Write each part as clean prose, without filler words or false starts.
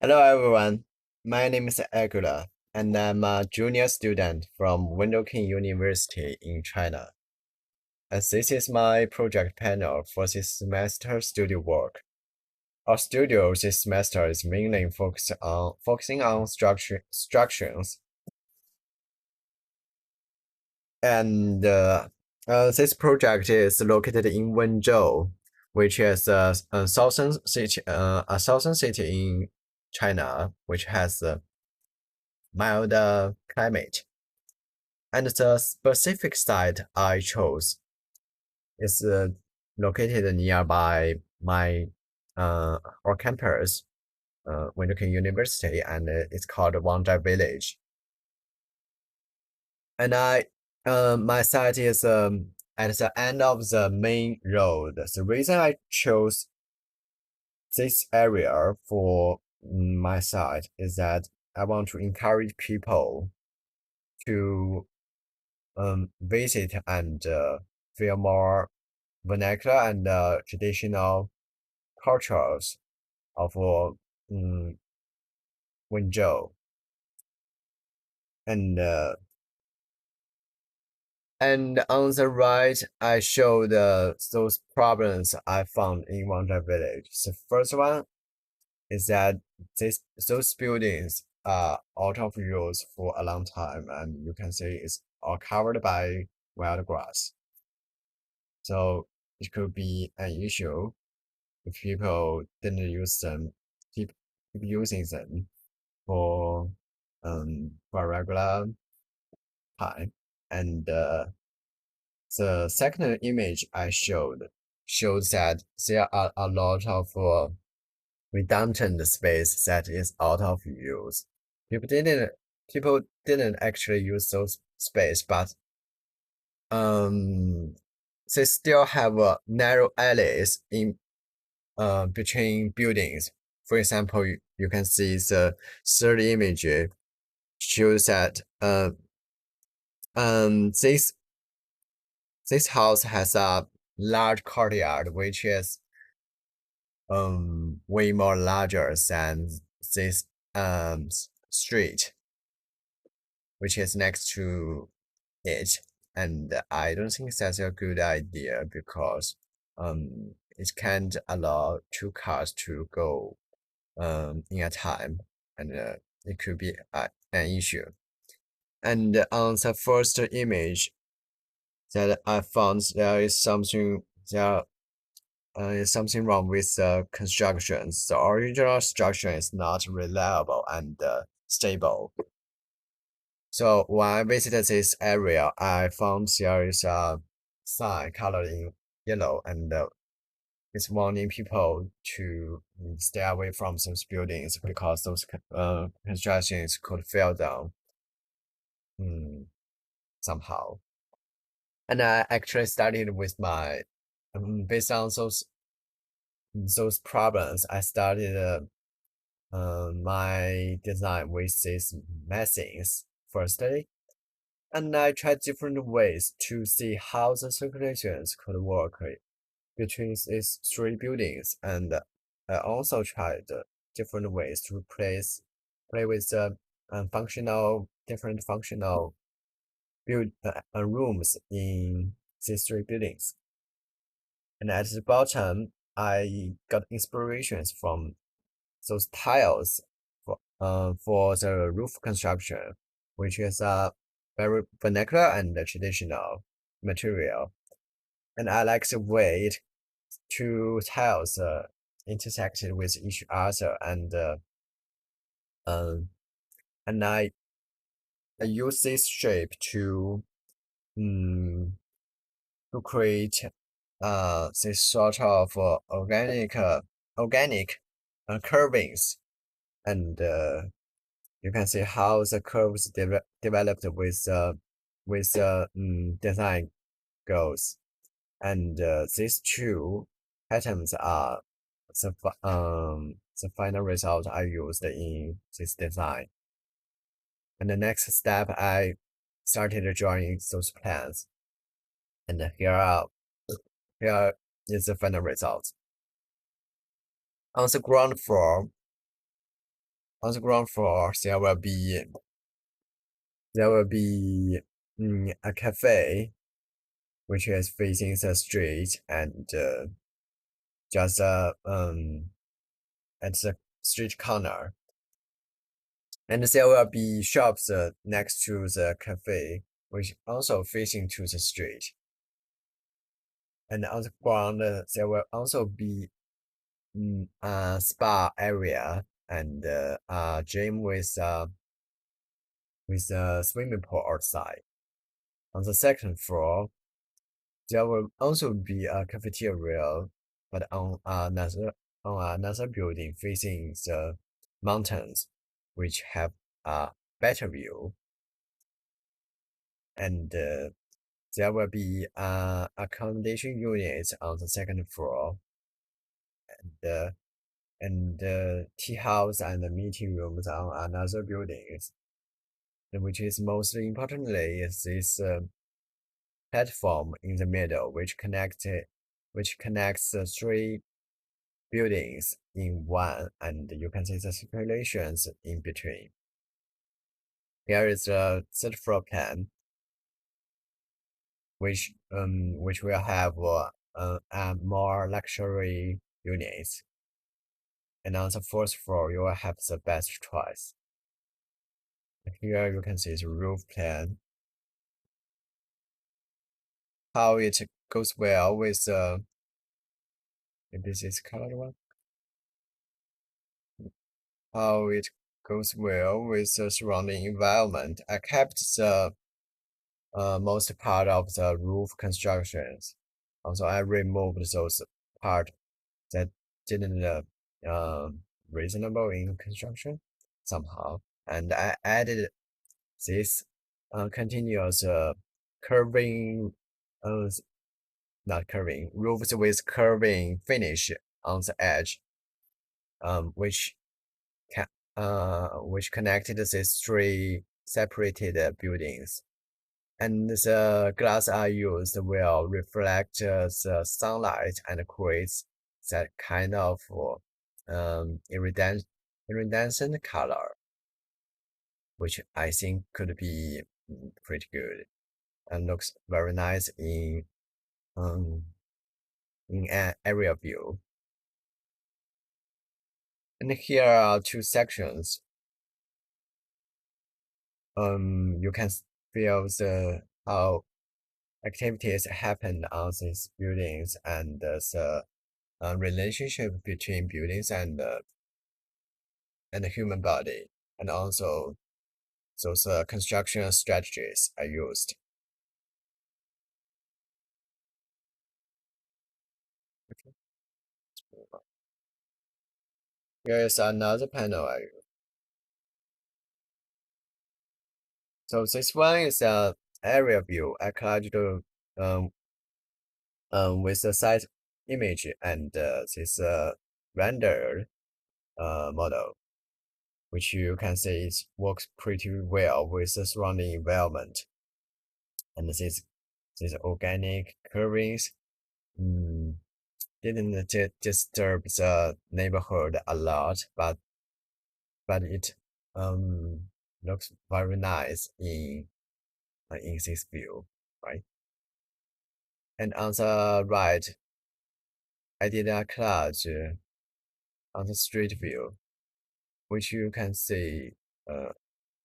Hello everyone, my name is Aguilar, and I'm a junior student from Wenzhou-kean University in China. And this is my project panel for this semester studio work. Our studio this semester is mainly focusing on structures, and this project is located in Wenzhou, which is a southern city in China, which has mild climate. And the specific site I chose is located nearby my our campus, Wenzhou University, and it's called Wangzhai Village. And my site is at the end of the main road. The reason I chose this area for my site is that I want to encourage people to visit and feel more vernacular and traditional cultures of Wenzhou. And on the right, I showed those problems I found in Wangzhou Village. The first one is that those buildings are out of use for a long time, and you can see it's all covered by wild grass. So it could be an issue if people didn't use them, keep using them for a regular time. And the second image I shows that there are a lot of redundant space that is out of use. People didn't actually use those space, but they still have narrow alleys in between buildings. For example, you can see the third image shows that this house has a large courtyard, which is way more larger than this street, which is next to it. And I don't think that's a good idea because it can't allow two cars to go in a time, and it could be an issue. And on the first image that I found, there is something wrong with the construction. The original structure is not reliable and stable. So when I visited this area, I found there is a sign colored in yellow, and it's warning people to stay away from those buildings because those constructions could fail down somehow. And I actually started with my based on those problems. I started my design with these methods firstly, and I tried different ways to see how the circulations could work between these three buildings, and I also tried different ways to play with the different functional rooms in these three buildings. And at the bottom, I got inspirations from those tiles for the roof construction, which is a very vernacular and traditional material. And I like the way two tiles intersected with each other, um, and I use this shape to create this sort of organic curvings, and you can see how the curves developed with design goals, and these two patterns are the final result I used in this design. And the next step, I started drawing those plans, and here is the final result. On the ground floor, On the ground floor, there will be a cafe which is facing the street and just at the street corner. And there will be shops next to the cafe, which also facing to the street. And on the ground, there will also be a spa area and a gym with a swimming pool outside. On the second floor, there will also be a cafeteria, but on another building facing the mountains, which have a better view. And there will be accommodation units on the second floor, and tea house and meeting rooms on another building. Which is mostly importantly is this platform in the middle, which connects the three buildings in one, and you can see the circulations in between. Here is the third floor plan, which will have more luxury units, and on the fourth floor you will have the best choice. Here you can see the roof plan, how it goes well with maybe this colored one. How it goes well with the surrounding environment. I kept the most part of the roof constructions. Also, I removed those part that didn't reasonable in construction somehow, and I added this continuous curving, not curving, roofs with curving finish on the edge, which connected these three separated buildings. And the glass I used will reflect the sunlight and creates that kind of iridescent color, which I think could be pretty good and looks very nice in an area view. And here are two sections. You can feel the how activities happen on these buildings and the relationship between buildings and the human body, and also those construction strategies are used. Okay. Here is another panel I use. So this one is a area view. I collected with the site image and this rendered model, which you can see it works pretty well with the surrounding environment. And this organic curvings didn't disturb the neighborhood a lot, but it looks very nice in this view, right? And on the right, I did a collage on the street view, which you can see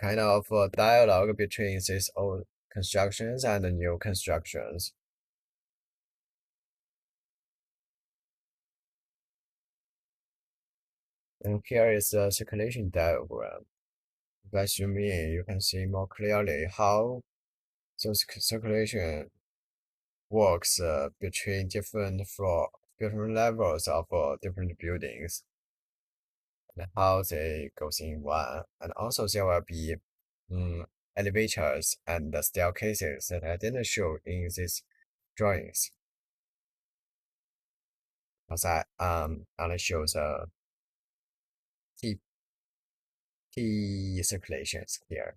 kind of a dialogue between these old constructions and the new constructions. And here is a circulation diagram. By zooming in, you can see more clearly how those circulation works between different levels of different buildings, and how they goes in one. And also there will be elevators and staircases that I didn't show in these drawings, because I only show the T circulations here.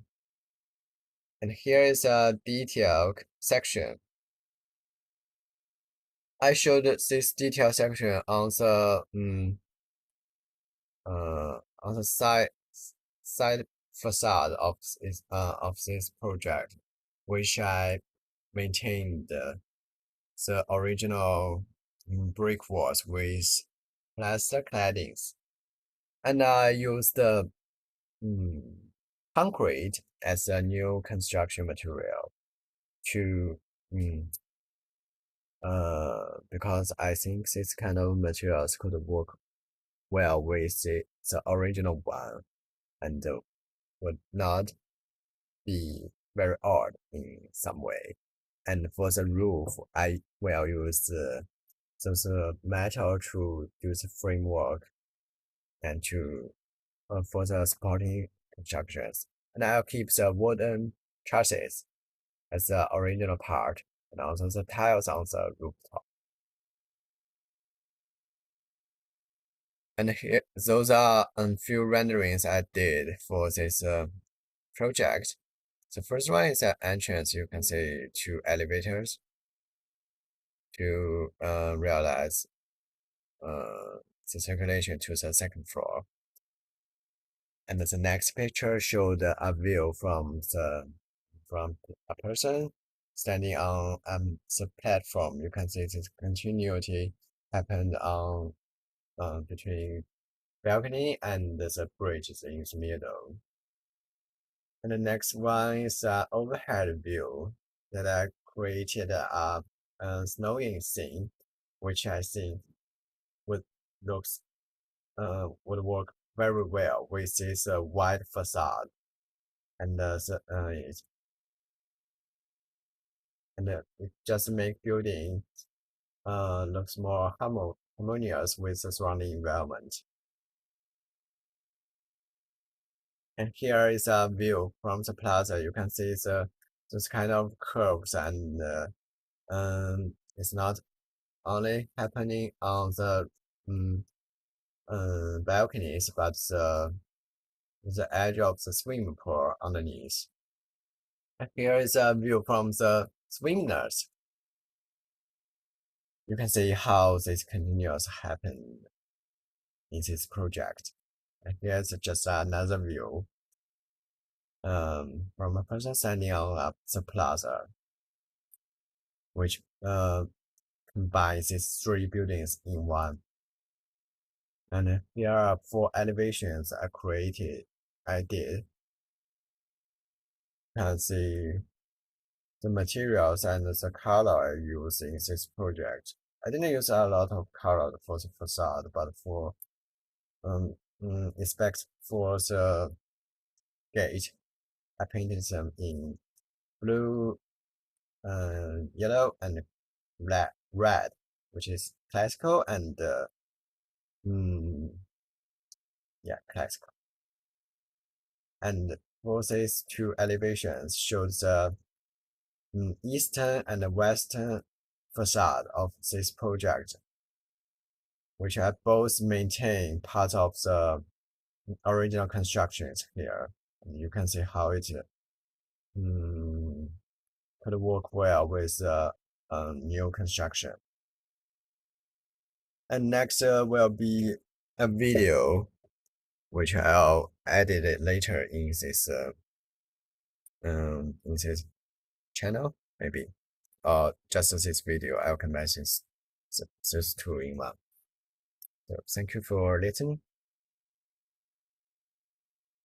And here is a detail section. I showed this detail section on the side side facade of this project, which I maintained the original brick walls with plaster claddings, and I used the mm, concrete as a new construction material to mm, because I think this kind of materials could work well with the original one and would not be very odd in some way. And for the roof, I will use those metal to do the framework and to for the supporting constructions. And I'll keep the wooden trusses as the original part and also the tiles on the rooftop. And here, those are a few renderings I did for this project. The first one is an entrance. You can see two elevators to realize the circulation to the second floor. And the next picture showed a view from a person standing on the platform. You can see this continuity happened on between balcony and the bridge is in the middle. And the next one is an overhead view that I created a snowing scene, which I think would looks would work very well with this wide facade and it just make building looks more harmonious with the surrounding environment. And here is a view from the plaza. You can see those kind of curves and it's not only happening on the um, balconies, but the edge of the swimming pool underneath. And here is a view from the swimmers. You can see how this continues happen in this project. And here's just another view from a person standing on the plaza, which combines these three buildings in one. And here are four elevations I did. You can see the materials and the color I use in this project. I didn't use a lot of color for the facade, but for especially for the gate, I painted them in blue, yellow, and red, which is classical and yeah, classical. And for these two elevations shows the eastern and western facade of this project, which I both maintain part of the original constructions here. And you can see how it could work well with the new construction. And next will be a video, which I'll edit it later in this channel, maybe. Or just this video, I'll combine these two in one. So thank you for listening.